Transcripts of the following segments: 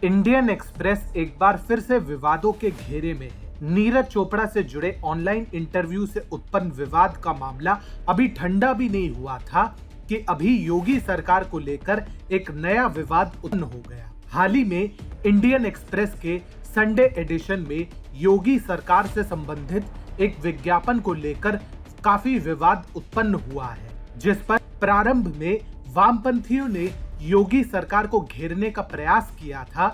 Indian express एक बार फिर से विवादों के घेरे में है। नीरज चोपड़ा से जुड़े ऑनलाइन इंटरव्यू से उत्पन्न विवाद का मामला अभी ठंडा भी नहीं हुआ था कि अभी योगी सरकार को लेकर एक नया विवाद उत्पन्न हो गया। हाल ही में इंडियन एक्सप्रेस के संडे एडिशन में योगी सरकार से संबंधित एक विज्ञापन को लेकर काफी विवाद उत्पन्न हुआ है, जिस पर प्रारंभ में वामपंथियों ने योगी सरकार को घेरने का प्रयास किया था,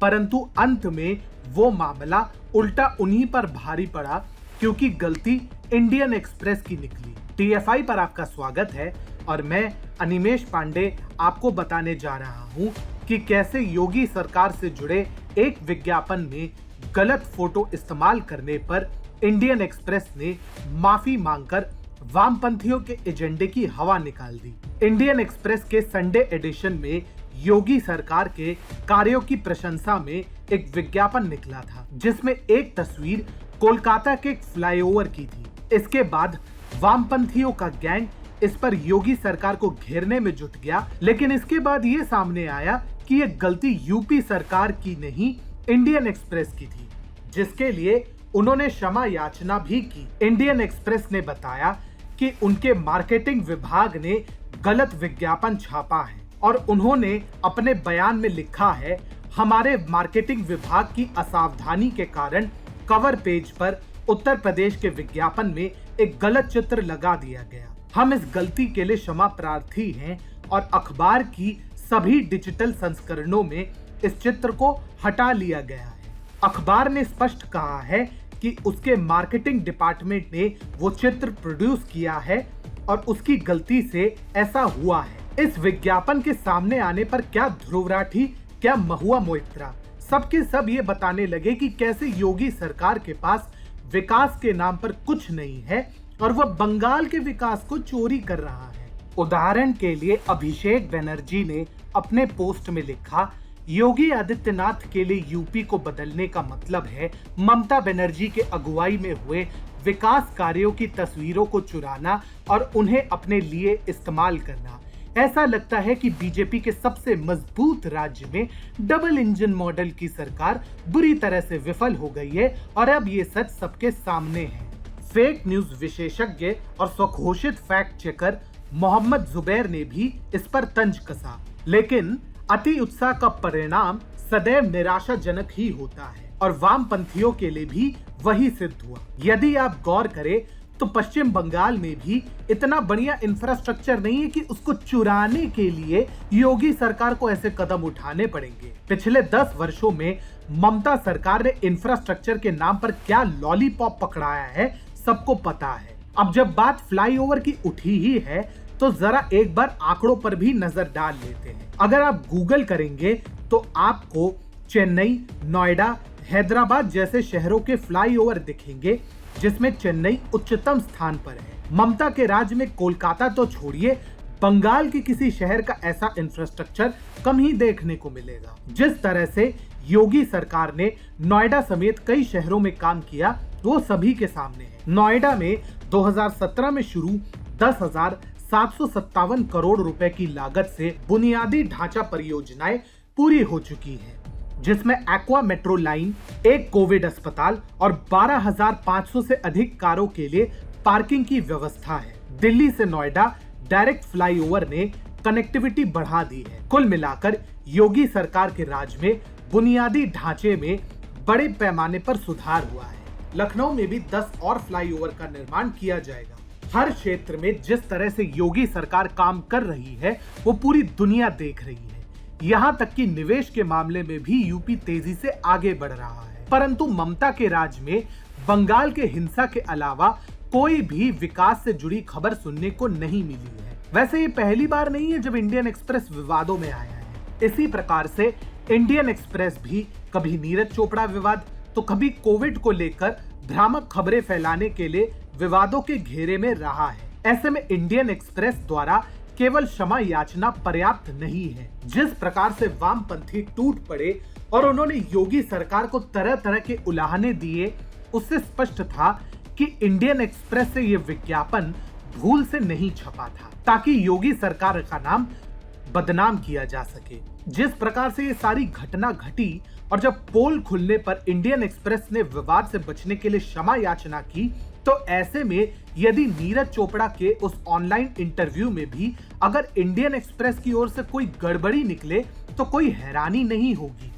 परंतु अंत में वो मामला उल्टा उन्हीं पर भारी पड़ा क्योंकि गलती इंडियन एक्सप्रेस की निकली। टीएफआई पर आपका स्वागत है और मैं अनिमेश पांडे आपको बताने जा रहा हूं कि कैसे योगी सरकार से जुड़े एक विज्ञापन में गलत फोटो इस्तेमाल करने पर इंडियन एक्सप्रेस ने माफी मांगकर वामपंथियों के एजेंडे की हवा निकाल दी। इंडियन एक्सप्रेस के संडे एडिशन में योगी सरकार के कार्यों की प्रशंसा में एक विज्ञापन निकला था, जिसमें एक तस्वीर कोलकाता के एक फ्लाईओवर की थी। इसके बाद वामपंथियों का गैंग इस पर योगी सरकार को घेरने में जुट गया, लेकिन इसके बाद ये सामने आया कि ये गलती यूपी सरकार की नहीं, इंडियन एक्सप्रेस की थी, जिसके लिए उन्होंने क्षमा याचना भी की। इंडियन एक्सप्रेस ने बताया कि उनके मार्केटिंग विभाग ने गलत विज्ञापन छापा है और उन्होंने अपने बयान में लिखा है, हमारे मार्केटिंग विभाग की असावधानी के कारण कवर पेज पर उत्तर प्रदेश के विज्ञापन में एक गलत चित्र लगा दिया गया। हम इस गलती के लिए क्षमा प्रार्थी हैं और अखबार की सभी डिजिटल संस्करणों में इस चित्र को हटा लिया गया है। अखबार ने स्पष्ट कहा है कि उसके मार्केटिंग डिपार्टमेंट ने वो चित्र प्रोड्यूस किया है और उसकी गलती से ऐसा हुआ है। इस विज्ञापन के सामने आने पर क्या ध्रुव राठी, क्या महुआ मोइत्रा, सबके सब ये बताने लगे कि कैसे योगी सरकार के पास विकास के नाम पर कुछ नहीं है और वह बंगाल के विकास को चोरी कर रहा है। उदाहरण के लिए अभिषेक बनर्जी ने अपने पोस्ट में लिखा, योगी आदित्यनाथ के लिए यूपी को बदलने का मतलब है ममता बनर्जी के अगुवाई में हुए विकास कार्यों की तस्वीरों को चुराना और उन्हें अपने लिए इस्तेमाल करना। ऐसा लगता है कि बीजेपी के सबसे मजबूत राज्य में डबल इंजन मॉडल की सरकार बुरी तरह से विफल हो गई है और अब ये सच सबके सामने है। फेक न्यूज विशेषज्ञ और स्वघोषित फैक्ट चेकर मोहम्मद जुबैर ने भी इस पर तंज कसा, लेकिन अति उत्साह का परिणाम सदैव निराशाजनक ही होता है और वामपंथियों के लिए भी वही सिद्ध हुआ। यदि आप गौर करें तो पश्चिम बंगाल में भी इतना बढ़िया इंफ्रास्ट्रक्चर नहीं है कि उसको चुराने के लिए योगी सरकार को ऐसे कदम उठाने पड़ेंगे। पिछले 10 वर्षों में ममता सरकार ने इंफ्रास्ट्रक्चर के नाम पर क्या लॉलीपॉप पकड़ाया है सबको पता है। अब जब बात फ्लाईओवर की उठी ही है तो जरा एक बार आंकड़ों पर भी नजर डाल लेते हैं। अगर आप गूगल करेंगे तो आपको चेन्नई, नोएडा, हैदराबाद जैसे शहरों के फ्लाईओवर दिखेंगे, जिसमें चेन्नई उच्चतम स्थान पर है। ममता के राज्य में कोलकाता तो छोड़िए, बंगाल के किसी शहर का ऐसा इंफ्रास्ट्रक्चर कम ही देखने को मिलेगा। जिस तरह से योगी सरकार ने नोएडा समेत कई शहरों में काम किया वो सभी के सामने है। नोएडा में 2017 में शुरू 10,757 करोड़ रुपए की लागत से बुनियादी ढांचा परियोजनाएं पूरी हो चुकी हैं, जिसमें एक्वा मेट्रो लाइन, एक कोविड अस्पताल और 12,500 से अधिक कारों के लिए पार्किंग की व्यवस्था है। दिल्ली से नोएडा डायरेक्ट फ्लाईओवर ने कनेक्टिविटी बढ़ा दी है। कुल मिलाकर योगी सरकार के राज में बुनियादी ढांचे में बड़े पैमाने पर सुधार हुआ है। लखनऊ में भी 10 और फ्लाईओवर का निर्माण किया जाएगा। हर क्षेत्र में जिस तरह से योगी सरकार काम कर रही है वो पूरी दुनिया देख रही है। यहाँ तक कि निवेश के मामले में भी यूपी तेजी से आगे बढ़ रहा है। परंतु ममता के राज में बंगाल के हिंसा के अलावा कोई भी विकास से जुड़ी खबर सुनने को नहीं मिली है। वैसे ये पहली बार नहीं है जब इंडियन एक्सप्रेस विवादों में आया है। इसी प्रकार से इंडियन एक्सप्रेस भी कभी नीरज चोपड़ा विवाद तो कभी कोविड को लेकर भ्रामक खबरें फैलाने के लिए विवादों के घेरे में रहा है। ऐसे में इंडियन एक्सप्रेस द्वारा केवल क्षमा याचना पर्याप्त नहीं है। जिस प्रकार से वामपंथी टूट पड़े और उन्होंने योगी सरकार को तरह तरह के उलाहने दिए, उससे स्पष्ट था कि इंडियन एक्सप्रेस से यह विज्ञापन भूल से नहीं छपा था, ताकि योगी सरकार का नाम बदनाम किया जा सके। जिस प्रकार से ये सारी घटना घटी और जब पोल खुलने पर इंडियन एक्सप्रेस ने विवाद से बचने के लिए क्षमा याचना की, तो ऐसे में यदि नीरज चोपड़ा के उस ऑनलाइन इंटरव्यू में भी अगर इंडियन एक्सप्रेस की ओर से कोई गड़बड़ी निकले तो कोई हैरानी नहीं होगी।